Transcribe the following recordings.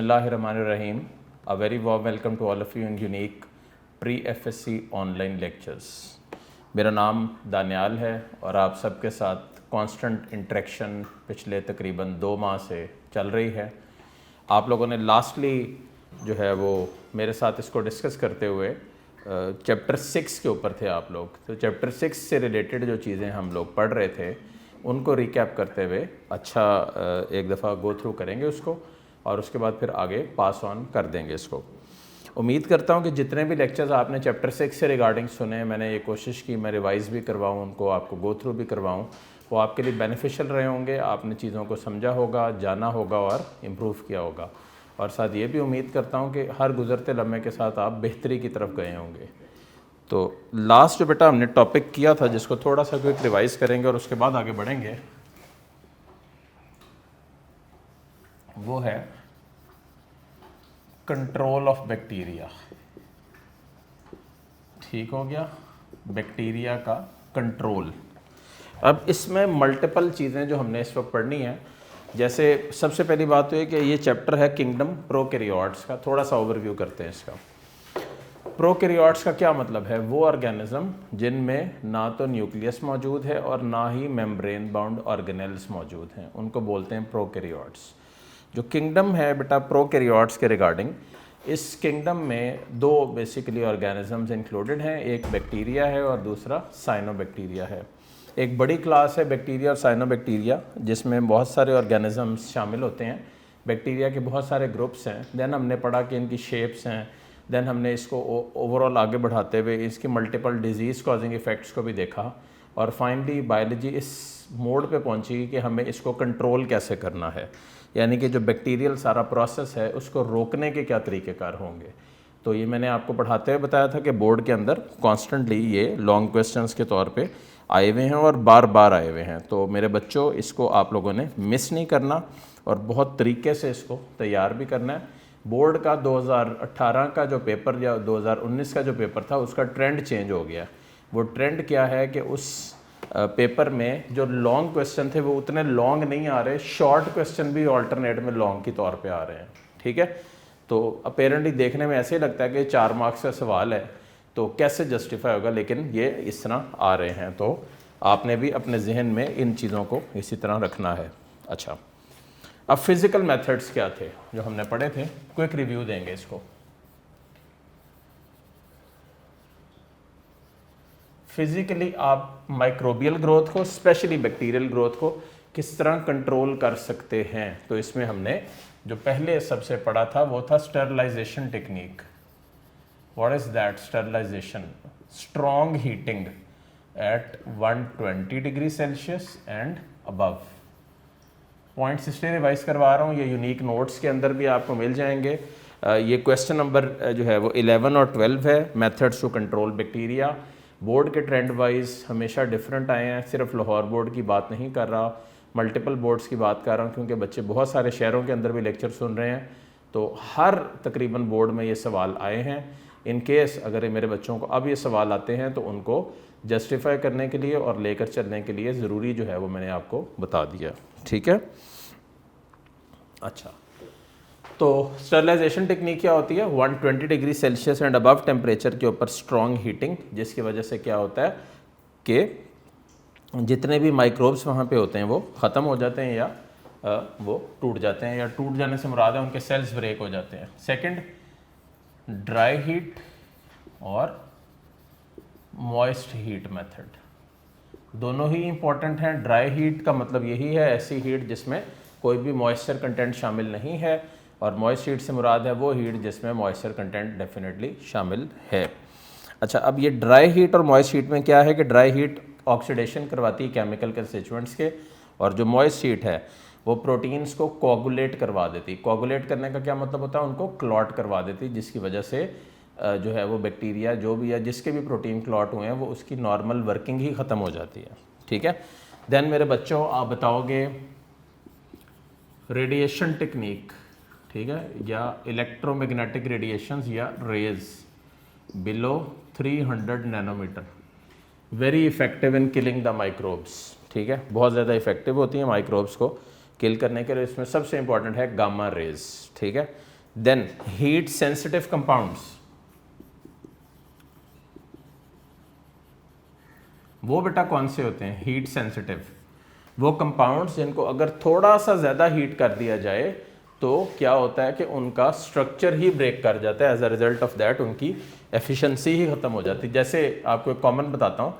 बिस्मिल्लाहिर्रहमानिर्रहीम। A very warm welcome to all of you in unique pre-FSC online lectures. मेरा नाम दानियाल है और आप सबके साथ कांस्टेंट इंटरेक्शन पिछले तकरीबन 2 माह से चल रही है। आप लोगों ने लास्टली जो है वो मेरे साथ इसको डिस्कस करते हुए चैप्टर 6 के ऊपर थे आप लोग, तो चैप्टर 6 से रिलेटेड जो चीज़ें हम लोग पढ़ रहे थे उनको रिकैप करते हुए अच्छा एक दफ़ा गो थ्रू करेंगे उसको और उसके बाद फिर आगे पास ऑन कर देंगे इसको। उम्मीद करता हूँ कि जितने भी लेक्चर्स आपने चैप्टर 6 से रिगार्डिंग सुने, मैंने ये कोशिश की मैं रिवाइज़ भी करवाऊँ उनको, आपको गो थ्रू भी करवाऊँ, वो आपके लिए बेनिफिशियल रहे होंगे। आपने चीज़ों को समझा होगा, जाना होगा और इम्प्रूव किया होगा। और साथ ये भी उम्मीद करता हूँ कि हर गुज़रते लम्हे के साथ आप बेहतरी की तरफ गए होंगे। तो लास्ट जो बेटा हमने टॉपिक किया था जिसको थोड़ा सा क्विक रिवाइज़ करेंगे और उसके बाद आगे बढ़ेंगे, वो है कंट्रोल ऑफ बैक्टीरिया। ठीक हो गया, बैक्टीरिया का कंट्रोल। अब इसमें मल्टीपल चीज़ें जो हमने इस वक्त पढ़नी है, जैसे सबसे पहली बात तो है कि ये चैप्टर है किंगडम प्रोकैरियोट्स का। थोड़ा सा ओवरव्यू करते हैं इसका। प्रोकैरियोट्स का क्या मतलब है? वो ऑर्गेनिज्म जिनमें ना तो न्यूक्लियस मौजूद है और ना ही मेम्ब्रेन बाउंड ऑर्गेनेल्स मौजूद हैं, उनको बोलते हैं प्रोकैरियोट्स। जो किंगडम है बेटा प्रोकैरियोट्स के रिगार्डिंग, इस किंगडम में 2 बेसिकली ऑर्गेनिजम्स इंक्लूडेड हैं, एक बैक्टीरिया है और दूसरा साइनोबैक्टीरिया है। एक बड़ी क्लास है बैक्टीरिया और साइनोबैक्टीरिया जिसमें बहुत सारे ऑर्गेनिजम्स शामिल होते हैं। बैक्टीरिया के बहुत सारे ग्रुप्स हैं। देन हमने पढ़ा कि इनकी शेप्स हैं। देन हमने इसको ओवरऑल आगे बढ़ाते हुए इसकी मल्टीपल डिजीज़ कॉजिंग इफ़ेक्ट्स को भी देखा और फाइनली बायोलॉजी इस मोड पे पहुंची कि हमें इसको कंट्रोल कैसे करना है, यानी कि जो बैक्टीरियल सारा प्रोसेस है उसको रोकने के क्या तरीक़ेकार होंगे। तो ये मैंने आपको पढ़ाते हुए बताया था कि बोर्ड के अंदर कॉन्स्टेंटली ये लॉन्ग क्वेश्चंस के तौर पे आए हुए हैं और बार बार आए हुए हैं। तो मेरे बच्चों, इसको आप लोगों ने मिस नहीं करना और बहुत तरीके से इसको तैयार भी करना है। बोर्ड का 2018 का जो पेपर या 2019 का जो पेपर था उसका ट्रेंड चेंज हो गया। वो ट्रेंड क्या है कि उस पेपर में जो लॉन्ग क्वेश्चन थे वो उतने लॉन्ग नहीं आ रहे, शॉर्ट क्वेश्चन भी ऑल्टरनेट में लॉन्ग के तौर पे आ रहे हैं। ठीक है, तो अपेरेंटली देखने में ऐसे ही लगता है कि 4 मार्क्स का सवाल है तो कैसे जस्टिफाई होगा, लेकिन ये इस तरह आ रहे हैं। तो आपने भी अपने जहन में इन चीज़ों को इसी तरह रखना है। अच्छा, अब फिज़िकल मेथड्स क्या थे जो हमने पढ़े थे, क्विक रिव्यू देंगे इसको। फिज़िकली आप माइक्रोबियल ग्रोथ को, स्पेशली बैक्टीरियल ग्रोथ को किस तरह कंट्रोल कर सकते हैं। तो इसमें हमने जो पहले सबसे पढ़ा था वो था sterilisation technique. What is that? Sterilisation, strong heating at 120 degree Celsius and above. Points इसलिए रिवाइज करवा रहा हूँ, ये यूनिक नोट्स के अंदर भी आपको मिल जाएंगे। ये क्वेश्चन नंबर जो है वो 11 और 12 है, methods to control bacteria. Board के ट्रेंड वाइज हमेशा डिफरेंट आए हैं, सिर्फ लाहौर बोर्ड की बात नहीं कर रहा, मल्टीपल बोर्ड्स की बात कर रहा हूँ, क्योंकि बच्चे बहुत सारे शहरों के अंदर भी लेक्चर सुन रहे हैं। तो हर तकरीबन बोर्ड में ये सवाल आए हैं। इन केस अगर मेरे बच्चों को अब ये सवाल आते हैं तो उनको जस्टिफाई करने के लिए और लेकर चलने के लिए ज़रूरी जो है वो मैंने आपको बता दिया। ठीक है, अच्छा, तो स्टरलाइजेशन टेक्निक क्या होती है? 120 degree Celsius and above temperature के ऊपर स्ट्रॉन्ग हीटिंग, जिसकी वजह से क्या होता है कि जितने भी माइक्रोब्स वहाँ पे होते हैं वो ख़त्म हो जाते हैं या वो टूट जाते हैं, या टूट जाने से मुराद है उनके सेल्स ब्रेक हो जाते हैं। सेकंड, ड्राई हीट और मॉइस्ट हीट मेथड, दोनों ही इम्पॉर्टेंट हैं। ड्राई हीट का मतलब यही है ऐसी हीट जिसमें कोई भी मॉइस्चर कंटेंट शामिल नहीं है, और मॉइस्ट हीट से मुराद है वो हीट जिसमें मॉइस्चर कंटेंट डेफिनेटली शामिल है। अच्छा, अब ये ड्राई हीट और मॉइस्ट हीट में क्या है कि ड्राई हीट ऑक्सीडेशन करवाती है केमिकल कंस्टिट्यूएंट्स के, और जो मॉइस्ट हीट है वो प्रोटीन्स को कोगुलेट करवा देती। कोगुलेट करने का क्या मतलब होता है? उनको क्लॉट करवा देती, जिसकी वजह से जो है वो बैक्टीरिया जो भी है, जिसके भी प्रोटीन क्लॉट हुए हैं, वो उसकी नॉर्मल वर्किंग ही ख़त्म हो जाती है। ठीक है, देन मेरे बच्चों आप बताओगे रेडिएशन टेक्निक, ठीक है, या इलेक्ट्रोमैग्नेटिक रेडिएशंस या rays below 300 nanometre, very effective in killing the microbes. ठीक है, बहुत ज़्यादा इफेक्टिव होती हैं माइक्रोब्स को किल करने के लिए। इसमें सबसे इंपॉर्टेंट है गामा रेज। ठीक है, देन हीट सेंसिटिव कंपाउंड्स, वो बेटा कौन से होते हैं? हीट सेंसिटिव, वो कंपाउंड्स जिनको अगर थोड़ा सा ज़्यादा हीट कर दिया जाए तो क्या होता है कि उनका स्ट्रक्चर ही ब्रेक कर जाता है, as a result of that उनकी एफिशिएंसी ही ख़त्म हो जाती है। जैसे आपको एक कॉमन बताता हूँ,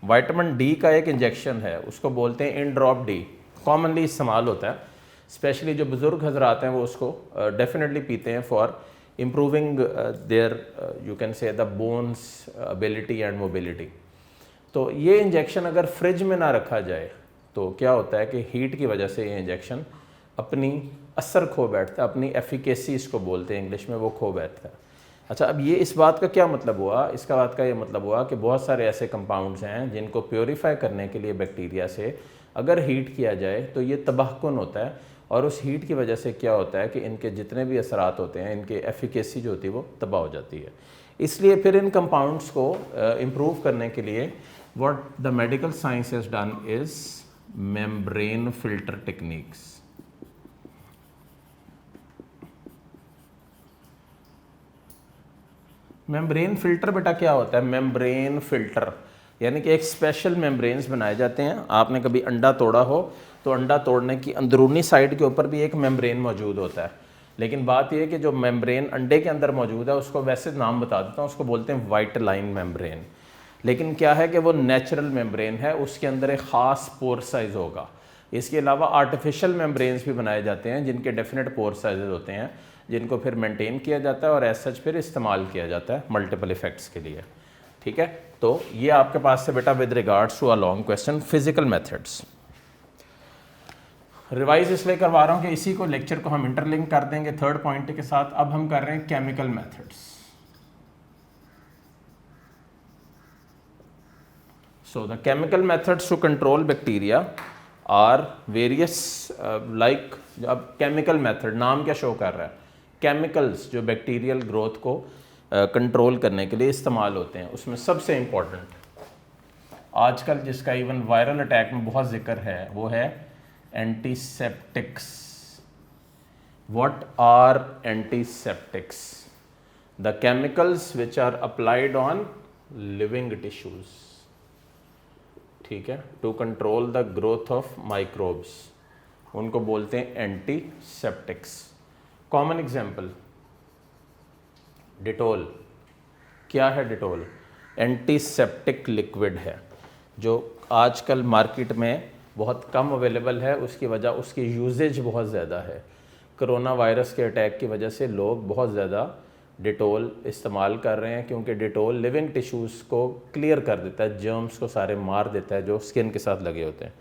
विटामिन डी का एक इंजेक्शन है, उसको बोलते हैं इन ड्रॉप डी, कॉमनली इस्तेमाल होता है, स्पेशली जो बुज़ुर्ग हजरात हैं वो उसको डेफिनेटली पीते हैं for improving there you can say the bones ability and mobility. तो ये इंजेक्शन अगर फ्रिज में ना रखा जाए तो क्या होता है कि हीट की वजह से ये इंजेक्शन अपनी असर खो बैठता है, अपनी एफिकेसी इसको बोलते हैं इंग्लिश में, वो खो बैठता है। अच्छा, अब ये इस बात का क्या मतलब हुआ? इसका बात का ये मतलब हुआ कि बहुत सारे ऐसे कंपाउंड्स हैं जिनको प्योरीफाई करने के लिए बैक्टीरिया से अगर हीट किया जाए तो ये तबाहकुन होता है, और उस हीट की वजह से क्या होता है कि इनके जितने भी असरात होते हैं, इनके एफिकेसी जो होती है वो तबाह हो जाती है। इसलिए फिर इन कंपाउंड्स को इम्प्रूव करने के लिए what the medical science has done is membrane filter techniques. Membrane filter बेटा क्या होता है? मेम्ब्रेन फिल्टर यानी कि एक स्पेशल मेम्ब्रेन्स बनाए जाते हैं। आपने कभी अंडा तोड़ा हो तो अंडा तोड़ने की अंदरूनी साइड के ऊपर भी एक मेम्ब्रेन मौजूद होता है, लेकिन बात यह है कि जो मेम्ब्रेन अंडे के अंदर मौजूद है उसको वैसे नाम बता देता हूँ, उसको बोलते हैं वाइट लाइन मेम्ब्रेन। लेकिन क्या है कि वो नेचुरल मेम्ब्रेन है, उसके अंदर एक ख़ास पोर साइज़ होगा। इसके अलावा आर्टिफिशियल मेम्ब्रेन्स भी बनाए जाते हैं जिनके डेफिनेट पोर साइजेज होते हैं, जिनको फिर मेंटेन किया जाता है और एज सच फिर इस्तेमाल किया जाता है मल्टीपल इफेक्ट्स के लिए। ठीक है, तो ये आपके पास से बेटा with regards to a long question physical methods. Revise इसलिए करवा रहा हूँ कि इसी को लेक्चर को हम इंटरलिंक कर देंगे थर्ड पॉइंट के साथ। अब हम कर रहे हैं chemical methods. So the chemical methods to control bacteria are various like, अब chemical method नाम क्या शो कर रहा है? Chemicals जो बैक्टीरियल ग्रोथ को कंट्रोल करने के लिए इस्तेमाल होते हैं, उसमें सबसे इम्पोर्टेंट आजकल जिसका इवन वायरल अटैक में बहुत जिक्र है वो है antiseptics. What are antiseptics? The chemicals which are applied on living tissues, ठीक है, to control the growth of microbes, उनको बोलते हैं एंटीसेप्टिक्स। Common example Dettol. क्या है डिटोल? एंटीसेप्टिक लिक्विड है जो आजकल मार्केट में बहुत कम अवेलेबल है, उसकी वजह उसकी यूजेज बहुत ज़्यादा है। कोरोना वायरस के अटैक की वजह से लोग बहुत ज़्यादा डिटोल इस्तेमाल कर रहे हैं, क्योंकि डिटोल लिविंग टिश्यूज़ को क्लियर कर देता है, जर्म्स को सारे मार देता है जो स्किन के साथ लगे होते हैं।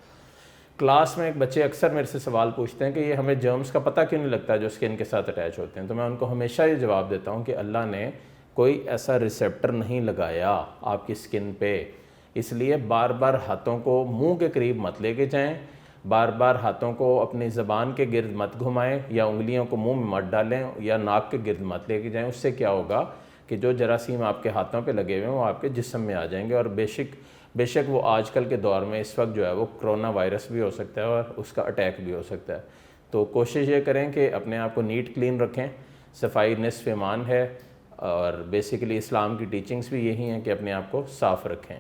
क्लास में एक बच्चे अक्सर मेरे से सवाल पूछते हैं कि ये हमें जर्म्स का पता क्यों नहीं लगता जो स्किन के साथ अटैच होते हैं, तो मैं उनको हमेशा ये जवाब देता हूँ कि अल्लाह ने कोई ऐसा रिसेप्टर नहीं लगाया आपकी स्किन पे, इसलिए बार बार हाथों को मुँह के करीब मत लेके जाएँ, बार बार हाथों को अपनी ज़बान के गिर्द मत घुमाएं, या उंगलियों को मुंह में मत डालें, या नाक के गिर्द मत लेके जाएं। उससे क्या होगा कि जो जरासीम आपके हाथों पे लगे हुए हैं वो आपके जिस्म में आ जाएंगे, और बेशक वो आजकल के दौर में इस वक्त जो है वो कोरोना वायरस भी हो सकता है और उसका अटैक भी हो सकता है। तो कोशिश ये करें कि अपने आप को नीट क्लीन रखें, सफाई निस्फ़ ईमान है, और बेसिकली इस्लाम की टीचिंग्स भी यही हैं कि अपने आप को साफ़ रखें।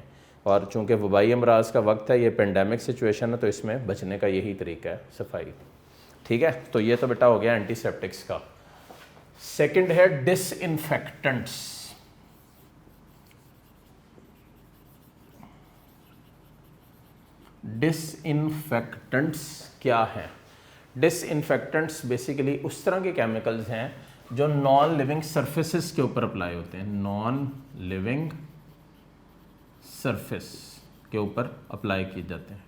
और चूँकि वबाई अमराज का वक्त है, ये पेंडेमिक सिचुएशन है, तो इसमें बचने का यही तरीका है, सफाई। ठीक है, तो ये तो बेटा हो गया एंटीसेप्टिक्स का। सेकंड है डिसइंफेक्टेंट्स। डिसइंफेक्टेंट्स क्या हैं? डिसइंफेक्टेंट्स बेसिकली उस तरह के केमिकल्स हैं जो नॉन लिविंग सरफेसेस के ऊपर अप्लाई होते हैं, नॉन लिविंग सरफेस के ऊपर अप्लाई किए जाते हैं।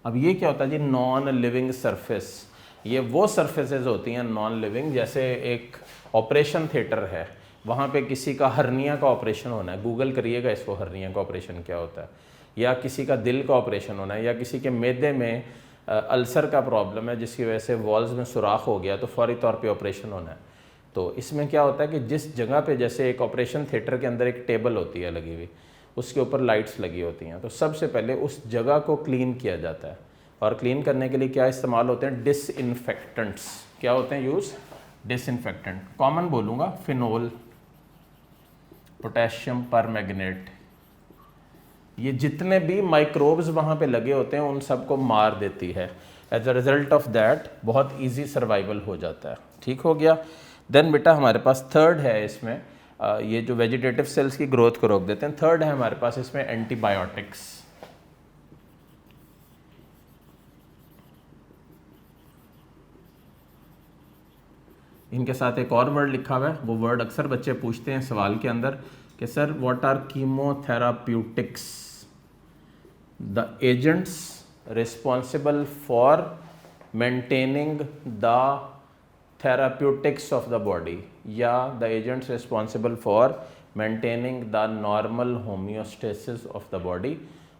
अब ये क्या होता है जी नॉन लिविंग सरफेस? ये वो सरफेसेस होती हैं नॉन लिविंग, जैसे एक ऑपरेशन थिएटर है, वहाँ पे किसी का हर्निया का ऑपरेशन होना है, गूगल करिएगा इसको, हर्निया का ऑपरेशन क्या होता है, या किसी का दिल का ऑपरेशन होना है, या किसी के मैदे में अल्सर का प्रॉब्लम है जिसकी वजह से वॉल्स में सुराख हो गया तो फौरी तौर पे ऑपरेशन होना है। तो इसमें क्या होता है कि जिस जगह पे, जैसे एक ऑपरेशन थिएटर के अंदर एक टेबल होती है लगी हुई, उसके ऊपर लाइट्स लगी होती हैं, तो सबसे पहले उस जगह को क्लीन किया जाता है, और क्लीन करने के लिए क्या इस्तेमाल होते हैं? डिसइंफेक्टेंट्स। क्या होते हैं यूज़? डिसइंफेक्टेंट, कॉमन बोलूँगा फिनोल, पोटेशियम परमैंगनेट, ये जितने भी माइक्रोब्स वहाँ पे लगे होते हैं उन सबको मार देती है। As a result of that बहुत इजी सर्वाइवल हो जाता है। ठीक हो गया। देन बेटा हमारे पास थर्ड है इसमें, ये जो वेजिटेटिव सेल्स की ग्रोथ को रोक देते हैं, थर्ड है हमारे पास इसमें एंटीबायोटिक्स। इनके साथ एक और वर्ड लिखा हुआ है, वो वर्ड अक्सर बच्चे पूछते हैं सवाल के अंदर कि sir what are chemotherapeutics, the agents responsible for maintaining the therapeutics of the body, या the agents responsible for maintaining the normal homeostasis of the body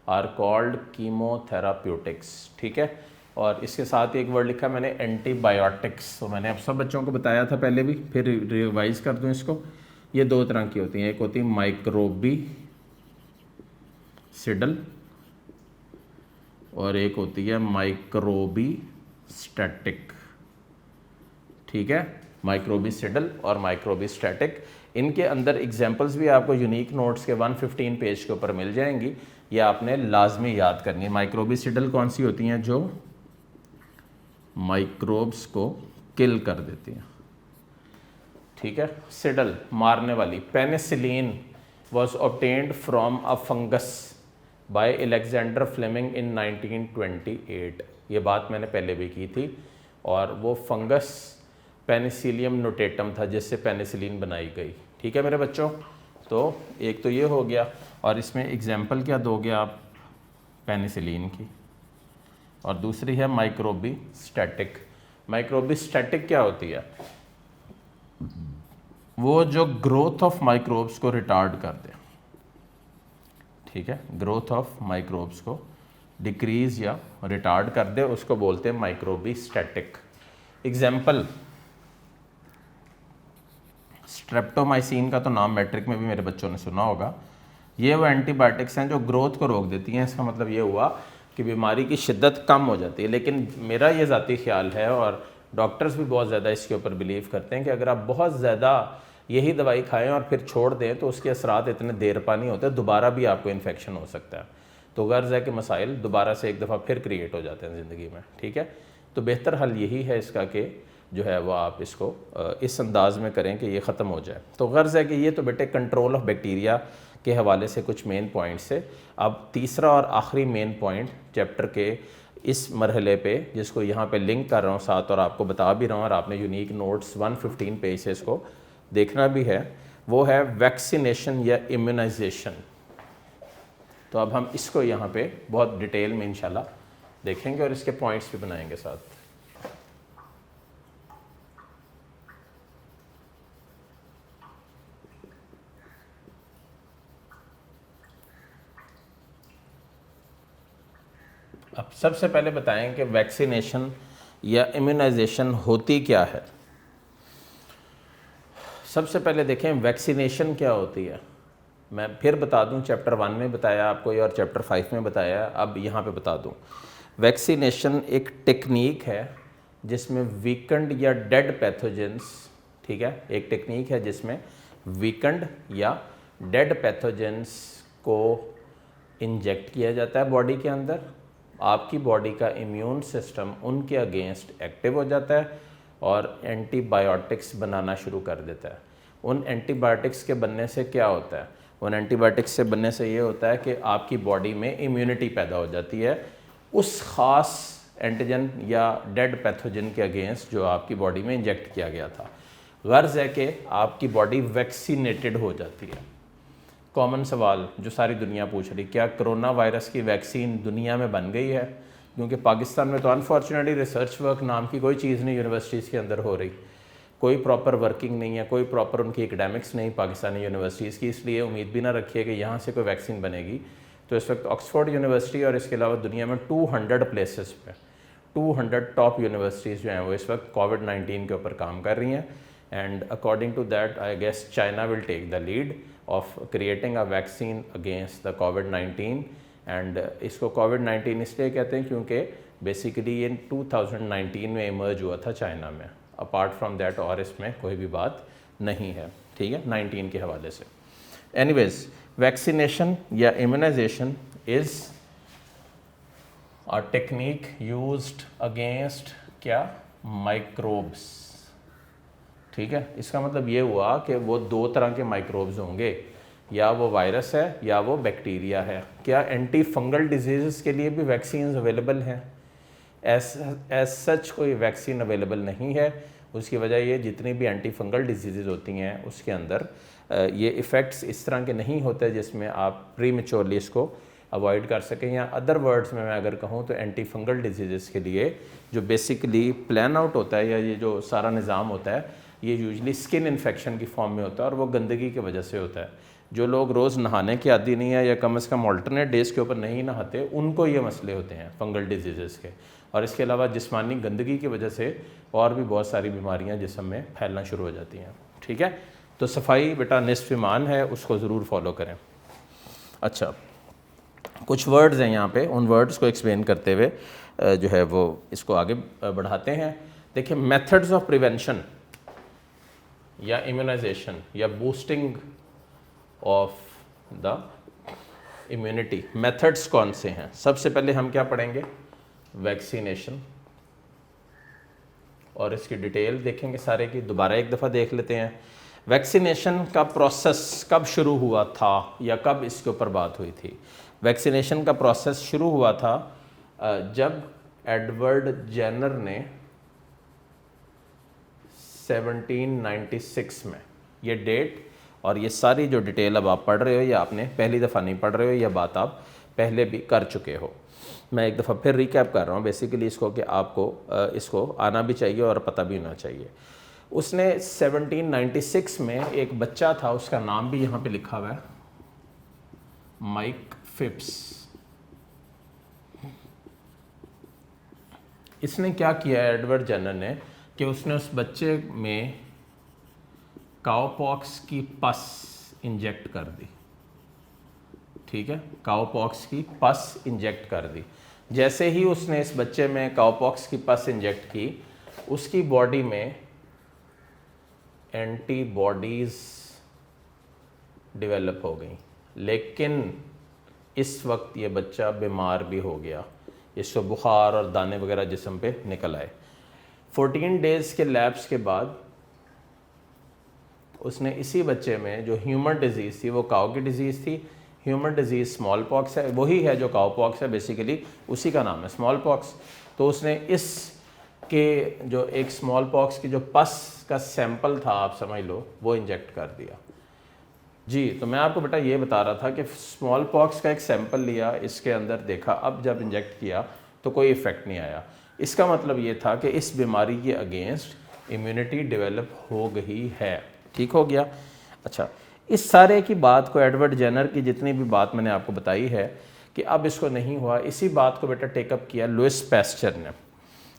are called chemotherapeutics. ठीक है। और इसके साथ एक वर्ड लिखा मैंने एंटीबायोटिक्स, तो मैंने अब सब बच्चों को बताया था पहले भी, फिर रिवाइज कर दूं इसको। ये दो तरह की होती हैं, एक होती है माइक्रोबिसिडल और एक होती है माइक्रोबीस्टैटिक। ठीक है, माइक्रोबिसिडल और माइक्रोबीस्टैटिक। इनके अंदर एग्जाम्पल्स भी आपको यूनिक नोट्स के 115 पेज के ऊपर मिल जाएंगी, ये आपने लाजमी याद करनी है। माइक्रोबिसिडल कौन सी होती हैं? जो माइक्रोब्स को किल कर देती हैं। ठीक है, सिडल मारने वाली। Penicillin was obtained from a fungus by Alexander Fleming in 1928। ये बात मैंने पहले भी की थी। और वो फंगस पेनिसिलियम नोटेटम था जिससे पेनिसिलिन बनाई गई। ठीक है मेरे बच्चों, तो एक तो ये हो गया, और इसमें एग्जाम्पल क्या दोगे आप पेनिसिलिन की, और दूसरी है माइक्रोबीस्टैटिक। माइक्रोबीस्टैटिक क्या होती है? वो जो ग्रोथ ऑफ माइक्रोब्स को रिटार्ड कर दे। ठीक है, ग्रोथ ऑफ माइक्रोब्स को डिक्रीज या रिटार्ड कर दे, उसको बोलते हैं माइक्रोबीस्टैटिक। एग्जाम्पल, स्ट्रेप्टोमाइसिन का तो नाम मैट्रिक में भी मेरे बच्चों ने सुना होगा। ये वो एंटीबायोटिक्स हैं जो ग्रोथ को रोक देती हैं। इसका मतलब ये हुआ कि बीमारी की शिद्दत कम हो जाती है। लेकिन मेरा ये ज़ाती ख्याल है, और डॉक्टर्स भी बहुत ज़्यादा इसके ऊपर बिलीव करते हैं, कि अगर आप बहुत ज़्यादा यही दवाई खाएं और फिर छोड़ दें तो उसके असरात इतने देर पा नहीं होते, दोबारा भी आपको इन्फेक्शन हो सकता है। तो गर्ज है कि मसाइल दोबारा से एक दफ़ा फिर क्रिएट हो जाते हैं ज़िंदगी में। ठीक है, तो बेहतर हल यही है इसका कि जो है वो आप इसको इस अंदाज में करें कि ये ख़त्म हो जाए। तो गर्ज है कि ये तो बेटे कंट्रोल ऑफ बैक्टीरिया के हवाले से कुछ मेन पॉइंट्स है। अब तीसरा और आखिरी मेन पॉइंट चैप्टर के इस मरहले पे, जिसको यहाँ पे लिंक कर रहा हूँ साथ और आपको बता भी रहा हूँ, और आपने यूनिक नोट्स 115 पेज से इसको देखना भी है, वो है वैक्सीनेशन या इम्यूनाइजेशन। तो अब हम इसको यहाँ पे बहुत डिटेल में इंशाल्लाह देखेंगे और इसके पॉइंट्स भी बनाएंगे साथ। अब सबसे पहले बताएं कि वैक्सीनेशन या इम्यूनाइजेशन होती क्या है। सबसे पहले देखें वैक्सीनेशन क्या होती है। मैं फिर बता दूं, चैप्टर 1 में बताया आपको और चैप्टर 5 में बताया, अब यहाँ पे बता दूं। वैक्सीनेशन एक टेक्निक है जिसमें वीकेंड या डेड पैथोजेंस, ठीक है, एक टेक्निक है जिसमें वीकेंड या डेड पैथोजेंस को इंजेक्ट किया जाता है बॉडी के अंदर। आपकी बॉडी का इम्यून सिस्टम उनके अगेंस्ट एक्टिव हो जाता है और एंटीबायोटिक्स बनाना शुरू कर देता है। उन एंटीबायोटिक्स के बनने से क्या होता है? उन एंटीबायोटिक्स से बनने से ये होता है कि आपकी बॉडी में इम्यूनिटी पैदा हो जाती है उस ख़ास एंटीजन या डेड पैथोजन के अगेंस्ट जो आपकी बॉडी में इंजेक्ट किया गया था। गर्ज है कि आपकी बॉडी वैक्सीनेटेड हो जाती है। कॉमन सवाल जो सारी दुनिया पूछ रही, क्या कोरोना वायरस की वैक्सीन दुनिया में बन गई है? क्योंकि पाकिस्तान में तो अनफॉर्चुनेटली रिसर्च वर्क नाम की कोई चीज़ नहीं यूनिवर्सिटीज़ के अंदर हो रही, कोई प्रॉपर वर्किंग नहीं है, कोई प्रॉपर उनकी एकेडमिक्स नहीं पाकिस्तानी यूनिवर्सिटीज़ की, इसलिए उम्मीद भी ना रखिए कि यहाँ से कोई वैक्सीन बनेगी। तो इस वक्त ऑक्सफोर्ड यूनिवर्सिटी और इसके अलावा दुनिया में 200 प्लेसेस पे 200 टॉप यूनिवर्सिटीज़ जो हैं वो इस वक्त कोविड-19 के ऊपर काम कर रही हैं। And according to that I guess China will take the lead of creating a vaccine against the कोविड-19। एंड इसको कोविड-19 इसलिए कहते हैं क्योंकि बेसिकली ये 2019 में इमर्ज हुआ था चाइना में। अपार्ट फ्रॉम दैट और इसमें कोई भी बात नहीं है, ठीक है, 19 के हवाले से। एनीवेज, वैक्सीनेशन या immunisation is a technique used against क्या, माइक्रोब्स, ठीक है। इसका मतलब ये हुआ कि वो दो तरह के माइक्रोब्स होंगे, या वो वायरस है या वो बैक्टीरिया है। क्या एंटी फंगल डिजीज़ के लिए भी वैक्सीन अवेलेबल हैं? एज सच कोई वैक्सीन अवेलेबल नहीं है। उसकी वजह ये, जितनी भी एंटी फंगल डिजीज़ होती हैं उसके अंदर ये इफ़ेक्ट्स इस तरह के नहीं होते जिसमें आप प्री मेच्योरली इसको अवॉइड कर सकें। या अदर वर्ड्स में मैं अगर कहूँ तो एंटी फंगल डिजीज़ के लिए जो बेसिकली प्लान आउट होता है, या ये जो सारा निज़ाम होता है, ये यूजली स्किन इन्फेक्शन की फॉर्म में होता है और वो गंदगी की वजह से होता है। जो लोग रोज़ नहाने के आदी नहीं है या कम से कम ऑल्टरनेट डेज़ के ऊपर नहीं नहाते, उनको ये मसले होते हैं फंगल डिजीज़ के। और इसके अलावा जिस्मानी गंदगी की वजह से और भी बहुत सारी बीमारियां जिस्म में फैलना शुरू हो जाती हैं, ठीक है। तो सफाई बेटा निस्फ़ ईमान है, उसको ज़रूर फॉलो करें। अच्छा, कुछ वर्ड्स हैं यहाँ पे, उन वर्ड्स को एक्सप्लेन करते हुए जो है वो इसको आगे बढ़ाते हैं। देखिए, मेथड्स ऑफ प्रिवेंशन या इम्यूनाइजेशन या boosting of the immunity, methods कौन से हैं? सबसे पहले हम क्या पढ़ेंगे? वैक्सीनेशन, और इसकी डिटेल देखेंगे सारे की। दोबारा एक दफ़ा देख लेते हैं। वैक्सीनेशन का प्रोसेस कब शुरू हुआ था या कब इसके ऊपर बात हुई थी? वैक्सीनेशन का प्रोसेस शुरू हुआ था जब एडवर्ड जेनर ने 1796 में, ये डेट और ये सारी जो डिटेल अब आप पढ़ रहे हो, या आपने पहली दफ़ा नहीं पढ़ रहे हो, यह बात आप पहले भी कर चुके हो। मैं एक दफ़ा फिर रिकैप कर रहा हूँ बेसिकली इसको, कि आपको इसको आना भी चाहिए और पता भी होना चाहिए। उसने 1796 में एक बच्चा था, उसका नाम भी यहाँ पे लिखा हुआ है, माइक फिप्स। इसने क्या किया एडवर्ड जेनर ने, कि उसने उस बच्चे में काउपॉक्स की पस इंजेक्ट कर दी, ठीक है, काउपॉक्स की पस इंजेक्ट कर दी। जैसे ही उसने इस बच्चे में काउपॉक्स की पस इंजेक्ट की, उसकी बॉडी में एंटीबॉडीज़ डेवलप हो गई, लेकिन इस वक्त ये बच्चा बीमार भी हो गया, इसको बुखार और दाने वगैरह जिस्म पे निकल आए। 14 डेज़ के लैप्स के बाद उसने इसी बच्चे में जो ह्यूमन डिजीज़ थी, वो काउ की डिजीज़ थी, ह्यूमन डिजीज़ स्मॉल पॉक्स है, वही है जो काउ पॉक्स है, बेसिकली उसी का नाम है स्मॉल पॉक्स। तो उसने इस के जो एक स्मॉल पॉक्स की जो पस का सैंपल था, आप समझ लो, वो इंजेक्ट कर दिया जी। तो मैं आपको बेटा ये बता रहा था कि स्मॉल पॉक्स का एक सैंपल लिया, इसके अंदर देखा, अब जब इंजेक्ट किया तो कोई इफ़ेक्ट नहीं आया। इसका मतलब ये था कि इस बीमारी के अगेंस्ट इम्यूनिटी डेवलप हो गई है, ठीक हो गया। अच्छा, इस सारे की बात को एडवर्ड जेनर की जितनी भी बात मैंने आपको बताई है कि अब इसको नहीं हुआ, इसी बात को बेटा टेकअप किया लुइस पैस्चर ने।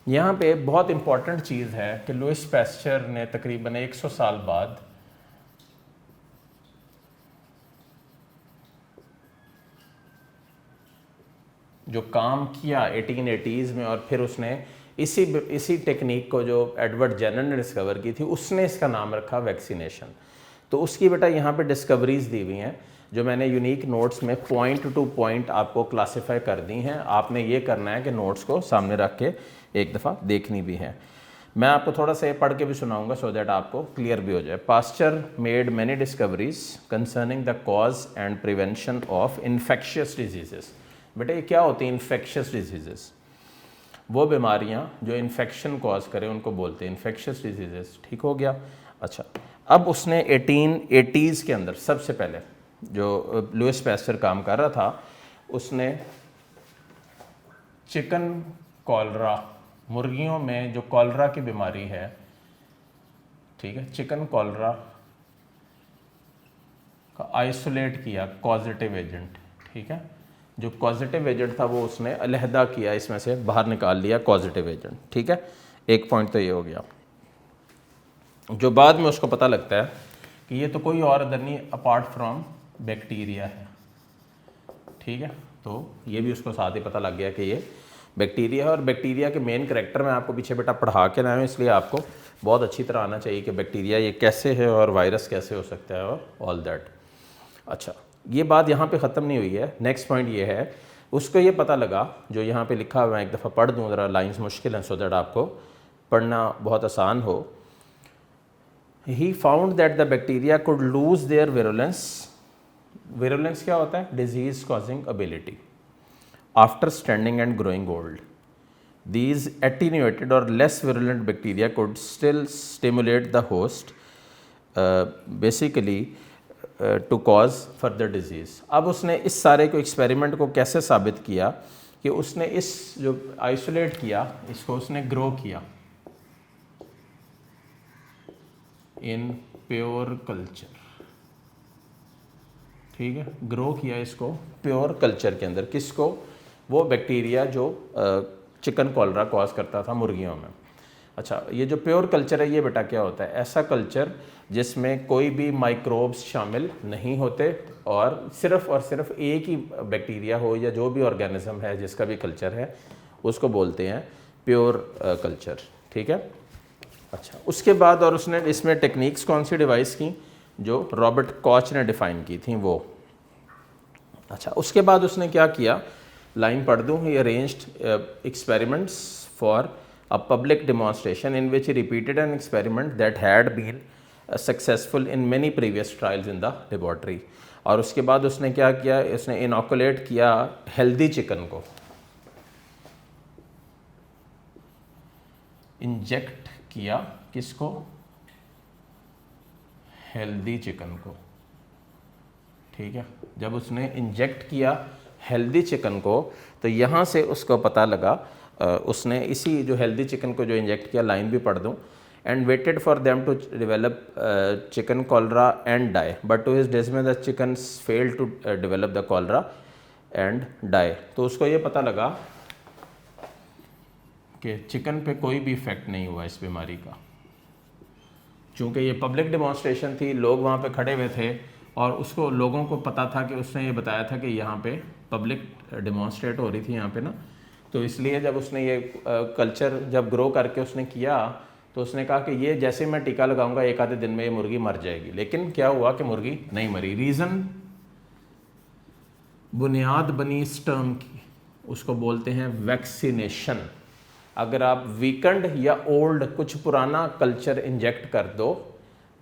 यहाँ पे बहुत इंपॉर्टेंट चीज़ है कि लुइस पैस्चर ने तकरीबन 100 साल बाद जो काम किया 1880s में, और फिर उसने इसी टेक्निक को जो एडवर्ड जेनर ने डिस्कवर की थी, उसने इसका नाम रखा वैक्सीनेशन। तो उसकी बेटा यहाँ पे डिस्कवरीज दी हुई हैं, जो मैंने यूनिक नोट्स में पॉइंट टू पॉइंट आपको क्लासिफाई कर दी हैं। आपने ये करना है कि नोट्स को सामने रख के एक दफ़ा देखनी भी है। मैं आपको थोड़ा सा ये पढ़ के भी सुनाऊंगा सो दैट आपको क्लियर भी हो जाए। Pasteur made many discoveries concerning the cause and prevention of infectious diseases. बेटा ये क्या होती हैं इन्फेक्शियस डिजीजेस? वो बीमारियां जो इन्फेक्शन कॉज करें उनको बोलते हैं इन्फेक्शियस डिजीजेस, ठीक हो गया। अच्छा, अब उसने 1880s के अंदर सबसे पहले जो लुइस पैस्चर काम कर रहा था, उसने चिकन कॉलरा, मुर्गियों में जो कॉलरा की बीमारी है, ठीक है, चिकन कॉलरा का आइसोलेट किया कॉजेटिव एजेंट, ठीक है, जो कॉजेटिव एजेंट था वो उसने अलहदा किया, इसमें से बाहर निकाल लिया कॉजेटिव एजेंट, ठीक है। एक पॉइंट तो ये हो गया। जो बाद में उसको पता लगता है कि ये तो कोई और अदर नहीं अपार्ट फ्रॉम बैक्टीरिया है, ठीक है, तो ये भी उसको साथ ही पता लग गया कि ये बैक्टीरिया है। और बैक्टीरिया के मेन करैक्टर मैं आपको पीछे बेटा पढ़ा के लाया हूँ, इसलिए आपको बहुत अच्छी तरह आना चाहिए कि बैक्टीरिया ये कैसे है और वायरस कैसे हो सकता है और ऑल दैट। अच्छा, ये बात यहाँ पे ख़त्म नहीं हुई है। नेक्स्ट पॉइंट ये है, उसको ये पता लगा, जो यहाँ पे लिखा हुआ है, एक दफ़ा पढ़ दूँ ज़रा, लाइंस मुश्किल हैं सो दैट आपको पढ़ना बहुत आसान हो। He found that the bacteria could lose their virulence. Virulence क्या होता है? Disease causing ability after standing and growing old. These attenuated or less virulent bacteria could still stimulate the host basically to cause further disease। अब उसने इस सारे को experiment को कैसे साबित किया कि उसने इस जो आइसोलेट किया इसको उसने ग्रो किया इन प्योर कल्चर। ठीक है, ग्रो किया इसको प्योर कल्चर के अंदर। किसको? वो बैक्टीरिया जो चिकन कॉलरा कॉज करता था मुर्गियों में। अच्छा, ये जो प्योर कल्चर है ये बेटा क्या होता है? ऐसा कल्चर जिसमें कोई भी माइक्रोब्स शामिल नहीं होते और सिर्फ एक ही बैक्टीरिया हो या जो भी ऑर्गेनिज्म है जिसका भी कल्चर है उसको बोलते हैं प्योर कल्चर। ठीक है। अच्छा, उसके बाद और उसने इसमें टेक्निक्स कौन सी डिवाइस की? जो रॉबर्ट कॉच ने डिफ़ाइन की थी वो। अच्छा, उसके बाद उसने क्या किया? लाइन पढ़ दूँ। He arranged experiments for a public demonstration in which he repeated an experiment that had been successful in many previous trials in the laboratory. और उसके बाद उसने क्या किया? उसने इनोकुलेट किया हेल्दी चिकन को, इंजेक्ट किया किसको? हेल्दी चिकन को। ठीक है, जब उसने इंजेक्ट किया हेल्दी चिकन को तो यहाँ से उसको पता लगा, उसने इसी जो हेल्दी चिकन को जो इंजेक्ट किया, लाइन भी पढ़ दूँ, and waited for them to develop chicken cholera and die, but to his dismay the chicken failed to develop the cholera and die. तो उसको ये पता लगा कि चिकन पे कोई भी इफेक्ट नहीं हुआ इस बीमारी का। चूँकि ये पब्लिक डेमोन्स्ट्रेशन थी, लोग वहाँ पे खड़े हुए थे और उसको लोगों को पता था कि उसने ये बताया था कि यहाँ पे पब्लिक डेमोन्स्ट्रेट हो रही थी यहाँ पे ना, तो इसलिए जब उसने ये कल्चर जब ग्रो करके उसने किया तो उसने कहा कि ये जैसे मैं टीका लगाऊंगा एक आधे दिन में ये मुर्गी मर जाएगी। लेकिन क्या हुआ कि मुर्गी नहीं मरी। रीज़न, बुनियाद बनी इस टर्म की, उसको बोलते हैं वैक्सीनेशन। अगर आप वीकेंड या ओल्ड कुछ पुराना कल्चर इंजेक्ट कर दो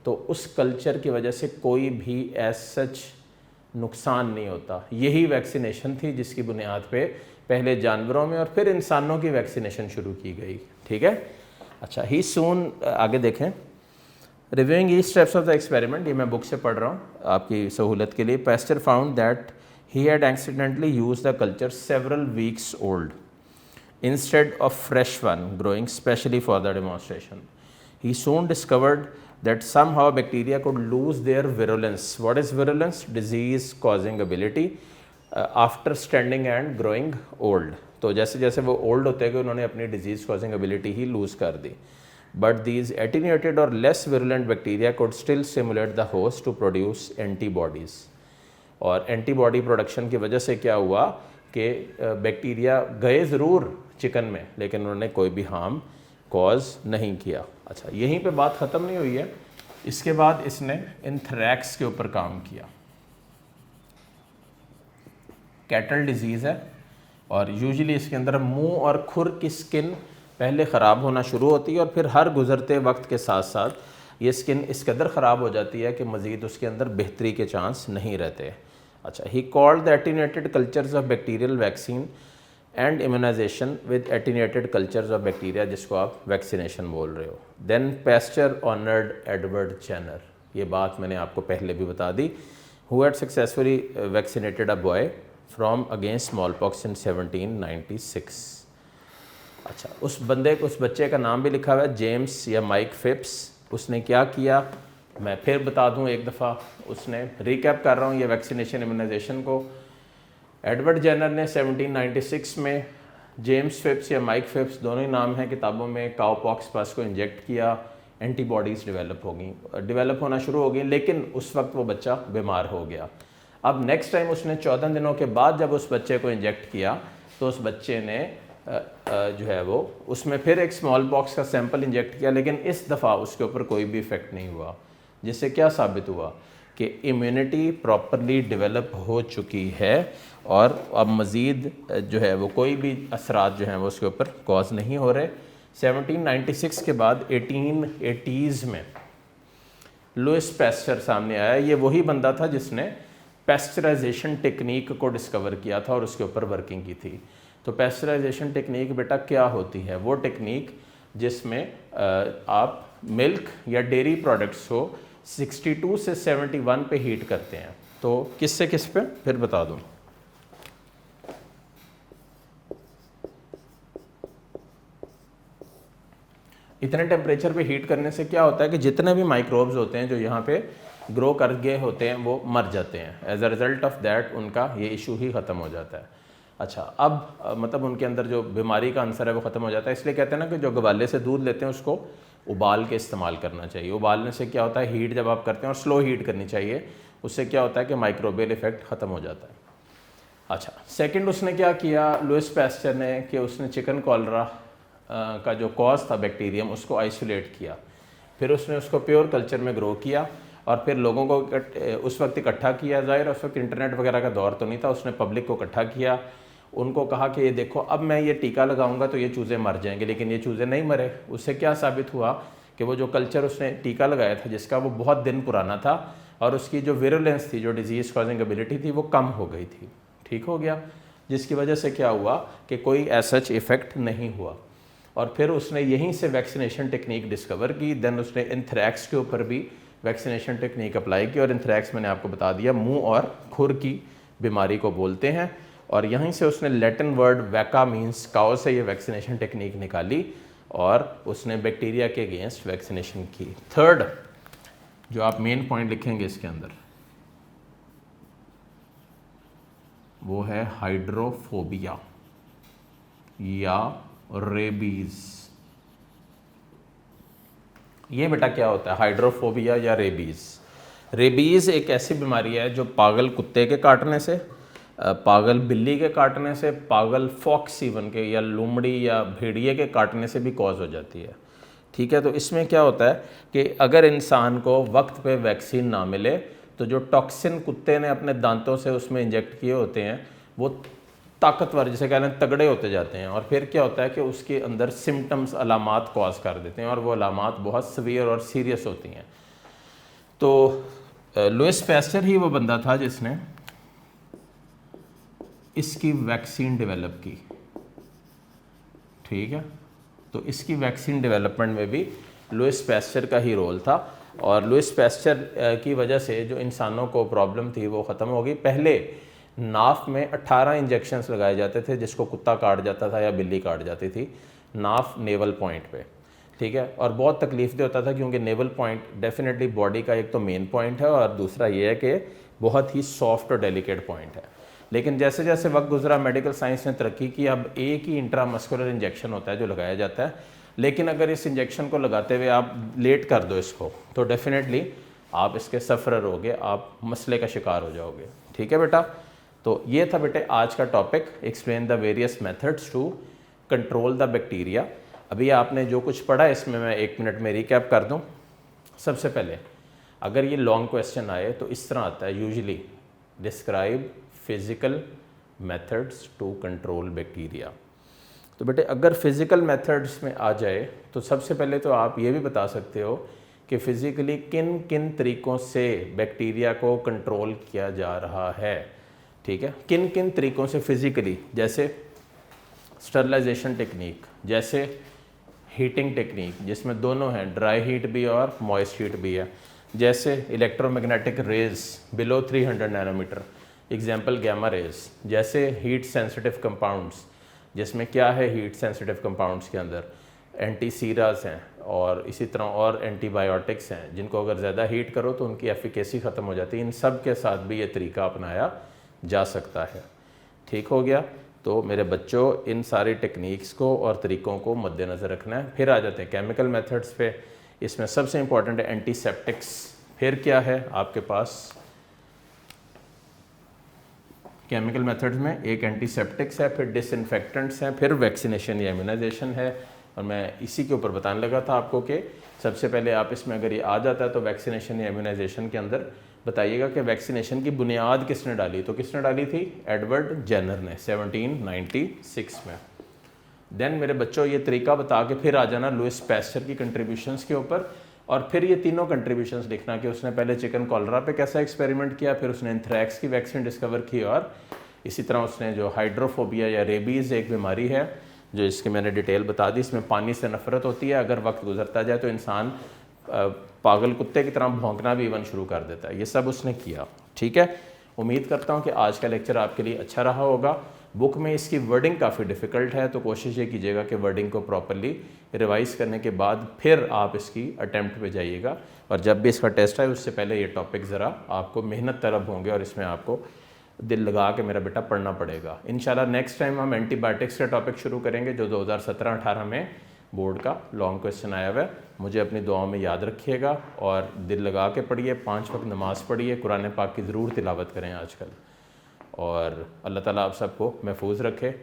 तो उस कल्चर की वजह से कोई भी एज सच नुकसान नहीं होता। यही वैक्सीनेशन थी जिसकी बुनियाद पे पहले जानवरों में और फिर इंसानों की वैक्सीनेशन शुरू की गई। ठीक है। अच्छा, ही सून, आगे देखें, reviewing each steps of the experiment, ये मैं बुक से पढ़ रहा हूँ आपकी सहूलत के लिए। Pasture found that he had accidentally use the culture several weeks old instead of fresh one growing specially for the demonstration. He soon discovered that somehow bacteria could lose their virulence. What is virulence? Disease causing ability after standing and growing old. तो जैसे जैसे वो old होते गए उन्होंने अपनी disease causing ability ही lose कर दी. But these attenuated or less virulent bacteria could still stimulate the host to produce antibodies. और एंटीबॉडी प्रोडक्शन की वजह से क्या हुआ कि बैक्टीरिया गए ज़रूर चिकन में लेकिन उन्होंने कोई भी हार्म कॉज नहीं किया। अच्छा, यहीं पे बात ख़त्म नहीं हुई है। इसके बाद इसने एंथ्रैक्स के ऊपर काम किया। कैटल डिजीज़ है और यूजुअली इसके अंदर मुंह और खुर की स्किन पहले ख़राब होना शुरू होती है और फिर हर गुज़रते वक्त के साथ साथ ये स्किन इस कदर ख़राब हो जाती है कि मज़ीद उसके अंदर बेहतरी के चांस नहीं रहते। अच्छा, he called the attenuated cultures of bacterial vaccine and immunization with attenuated cultures of bacteria, जिसको आप वैक्सीनेशन बोल रहे हो। Then Pasteur honoured Edward Jenner, ये बात मैंने आपको पहले भी बता दी, who had successfully vaccinated a boy from against small pox in 1796। अच्छा, उस बंदे को, उस बच्चे का नाम भी लिखा हुआ है, जेम्स या माइक फिप्स। उसने क्या किया मैं फिर बता दूं एक दफ़ा, उसने रिकैप कर रहा हूं ये वैक्सीनेशन इम्यूनाइजेशन को। एडवर्ड जेनर ने 1796 में जेम्स फिप्स या माइक फिप्स, दोनों ही नाम हैं किताबों में, काउपॉक्स पस को इंजेक्ट किया, एंटीबॉडीज़ डेवलप होना शुरू हो गई, लेकिन उस वक्त वो बच्चा बीमार हो गया। अब नेक्स्ट टाइम उसने 14 दिनों के बाद जब उस बच्चे को इंजेक्ट किया तो उस बच्चे ने जो है वो उसमें फिर एक स्मॉल पॉक्स का सैंपल इंजेक्ट किया, लेकिन इस दफ़ा उसके ऊपर कोई भी इफ़ेक्ट नहीं हुआ, जिससे क्या साबित हुआ कि इम्यूनिटी प्रॉपरली डेवलप हो चुकी है और अब मज़ीद जो है वो कोई भी असरात जो हैं वो उसके ऊपर कॉज नहीं हो रहे। 1796 के बाद 1880s में लुइस पैस्चर सामने आया। ये वही बंदा था जिसने पेस्चराइजेशन टेक्निक को डिस्कवर किया था और उसके ऊपर वर्किंग की थी। तो पेस्चराइजेशन टेक्निक बेटा क्या होती है? वो टेक्निक जिसमें आप मिल्क या डेयरी प्रोडक्ट्स को 62 से 71 पे हीट करते हैं। तो किस से किस पे फिर बता दूं। इतने टेम्परेचर पे हीट करने से क्या होता है कि जितने भी माइक्रोब्स होते हैं जो यहाँ पे ग्रो कर गए होते हैं वो मर जाते हैं। As a result of that उनका ये इशू ही ख़त्म हो जाता है। अच्छा, अब मतलब उनके अंदर जो बीमारी का आंसर है वो ख़त्म हो जाता है। इसलिए कहते हैं ना कि जो गवाले से दूध लेते हैं उसको उबाल के इस्तेमाल करना चाहिए। उबालने से क्या होता है, हीट जब आप करते हैं और स्लो हीट करनी चाहिए, उससे क्या होता है कि माइक्रोबियल इफेक्ट ख़त्म हो जाता है। अच्छा, सेकंड उसने क्या किया लुइस पैस्चर ने कि उसने चिकन कॉलरा का जो कॉज था बैक्टीरियम उसको आइसोलेट किया। फिर उसने उसको प्योर कल्चर में ग्रो किया और फिर लोगों को उस वक्त इकट्ठा किया। ज़ाहिर उस वक्त इंटरनेट वगैरह का दौर तो नहीं था। उसने पब्लिक को इकट्ठा किया, उनको कहा कि ये देखो अब मैं ये टीका लगाऊंगा तो ये चूज़े मर जाएंगे, लेकिन ये चूज़े नहीं मरे। उससे क्या साबित हुआ कि वो जो कल्चर उसने टीका लगाया था जिसका वो बहुत दिन पुराना था और उसकी जो विरुलेंस थी, जो डिजीज़ कॉजिंग एबिलिटी थी, वो कम हो गई थी। ठीक हो गया, जिसकी वजह से क्या हुआ कि कोई ऐसा इफ़ेक्ट नहीं हुआ। और फिर उसने यहीं से वैक्सीनेशन टेक्निक डिस्कवर की। देन उसने एंथ्रैक्स के ऊपर भी वैक्सीनेशन टेक्निक अप्लाई की और एंथ्रैक्स मैंने आपको बता दिया मुंह और खुर की बीमारी को बोलते हैं। और यहीं से उसने लैटिन वर्ड वैका मीन्स काओ से ये वैक्सीनेशन टेक्निक निकाली और उसने बैक्टीरिया के अगेंस्ट वैक्सीनेशन की। थर्ड जो आप मेन पॉइंट लिखेंगे इसके अंदर वो है हाइड्रोफोबिया या रेबीज। ये बेटा क्या होता है हाइड्रोफोबिया या रेबीज? रेबीज एक ऐसी बीमारी है जो पागल कुत्ते के काटने से, पागल बिल्ली के काटने से, पागल फॉक्स इवन के या लोमड़ी या भेड़िए के काटने से भी कॉज हो जाती है। ठीक है, तो इसमें क्या होता है कि अगर इंसान को वक्त पे वैक्सीन ना मिले तो जो टॉक्सिन कुत्ते ने अपने दांतों से उसमें इंजेक्ट किए होते हैं वो ताकतवर, जिसे कहते हैं तगड़े होते जाते हैं और फिर क्या होता है कि उसके अंदर सिम्टम्स अलामात कॉज कर देते हैं और वो अलामात बहुत सीवियर और सीरियस होती हैं। तो लुइस पैस्चर ही वो बंदा था जिसने इसकी वैक्सीन डेवलप की। ठीक है, तो इसकी वैक्सीन डेवलपमेंट में भी लुइस पैस्चर का ही रोल था और लुइस पैस्चर की वजह से जो इंसानों को प्रॉब्लम थी वो ख़त्म हो गई। पहले नाफ में 18 इंजेक्शंस लगाए जाते थे जिसको कुत्ता काट जाता था या बिल्ली काट जाती थी, नाफ नेवल पॉइंट पे। ठीक है, और बहुत तकलीफ दे होता था क्योंकि नेवल पॉइंट डेफिनेटली बॉडी का एक तो मेन पॉइंट है और दूसरा ये है कि बहुत ही सॉफ्ट और डेलिकेट पॉइंट है। लेकिन जैसे जैसे वक्त गुजरा मेडिकल साइंस ने तरक्की की, अब एक ही इंट्रामस्कुलर इंजेक्शन होता है जो लगाया जाता है। लेकिन अगर इस इंजेक्शन को लगाते हुए आप लेट कर दो इसको तो डेफिनेटली आप इसके सफ़रर होगे, आप मसले का शिकार हो जाओगे। ठीक है बेटा, तो ये था बेटे आज का topic, explain the various methods to control the bacteria. अभी आपने जो कुछ पढ़ा इसमें मैं 1 मिनट में रिकैप कर दूं। सबसे पहले अगर ये लॉन्ग क्वेश्चन आए तो इस तरह आता है usually, describe physical methods to control bacteria. तो बेटे अगर फिज़िकल मेथड्स में आ जाए तो सबसे पहले तो आप ये भी बता सकते हो कि फ़िज़िकली किन किन तरीक़ों से बैक्टीरिया को कंट्रोल किया जा रहा है। ठीक है, किन किन तरीक़ों से फ़िज़िकली, जैसे स्टरलाइजेशन टेक्निक, जैसे हीटिंग टेक्निक जिसमें दोनों हैं, ड्राई हीट भी और मॉइस्ट हीट भी है, जैसे electromagnetic rays below 300 nanometre, example gamma rays, जैसे हीट सेंसिटिव कंपाउंड्स जिसमें क्या है हीट सेंसिटिव कंपाउंड्स के अंदर एंटी सीरास हैं और इसी तरह और एंटीबायोटिक्स हैं जिनको अगर ज़्यादा हीट करो तो उनकी एफिकेसी ख़त्म हो जाती है। इन सब के साथ भी ये तरीका अपनाया जा सकता है। ठीक हो गया, तो मेरे बच्चों इन सारी टेक्निक्स को और तरीक़ों को मद्देनज़र रखना है। फिर आ जाते हैं केमिकल मेथड्स पे। इसमें सबसे इम्पॉर्टेंट है एंटीसेप्टिक्स। फिर क्या है आपके पास केमिकल मेथड्स में एक एंटीसेप्टिक्स है, फिर डिसइंफेक्टेंट्स हैं, फिर वैक्सीनेशन या इम्यूनाइजेशन है। और मैं इसी के ऊपर बताने लगा था आपको कि सबसे पहले आप इसमें अगर ये आ जाता है तो वैक्सीनेशन या इम्यूनाइजेशन के अंदर बताइएगा कि वैक्सीनेशन की बुनियाद किसने डाली। तो किसने डाली थी? एडवर्ड जेनर ने 1796 में। देन मेरे बच्चों ये तरीका बता के फिर आ जाना लुइस पैस्चर की कंट्रीब्यूशंस के ऊपर, और फिर ये तीनों कंट्रीब्यूशंस लिखना कि उसने पहले चिकन कॉलरा पे कैसा एक्सपेरिमेंट किया, फिर उसने एंथ्रैक्स की वैक्सीन डिस्कवर की, और इसी तरह उसने जो हाइड्रोफोबिया या रेबीज़ एक बीमारी है जो इसकी मैंने डिटेल बता दी, इसमें पानी से नफरत होती है, अगर वक्त गुजरता जाए तो इंसान पागल कुत्ते की तरह भौंकना भी इवन शुरू कर देता है। ये सब उसने किया। ठीक है, उम्मीद करता हूँ कि आज का लेक्चर आपके लिए अच्छा रहा होगा। बुक में इसकी वर्डिंग काफ़ी डिफ़िकल्ट है, तो कोशिश ये कीजिएगा कि वर्डिंग को प्रॉपरली रिवाइज़ करने के बाद फिर आप इसकी अटैम्प्ट पे जाइएगा, और जब भी इसका टेस्ट है उससे पहले ये टॉपिक ज़रा आपको मेहनत तलब होंगे और इसमें आपको दिल लगा के मेरा बेटा पढ़ना पड़ेगा। इंशाल्लाह नेक्स्ट टाइम हम एंटीबायोटिक्स का टॉपिक शुरू करेंगे जो 2017-18 में बोर्ड का लॉन्ग क्वेश्चन आया हुआ है। मुझे अपनी दुआओं में याद रखिएगा और दिल लगा के पढ़िए, 5 वक्त नमाज़ पढ़िए, कुरान पाक की ज़रूर तिलावत करें आजकल, और अल्लाह ताला आप सबको महफूज रखे।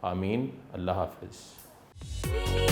आमीन। अल्लाह हाफ़िज़।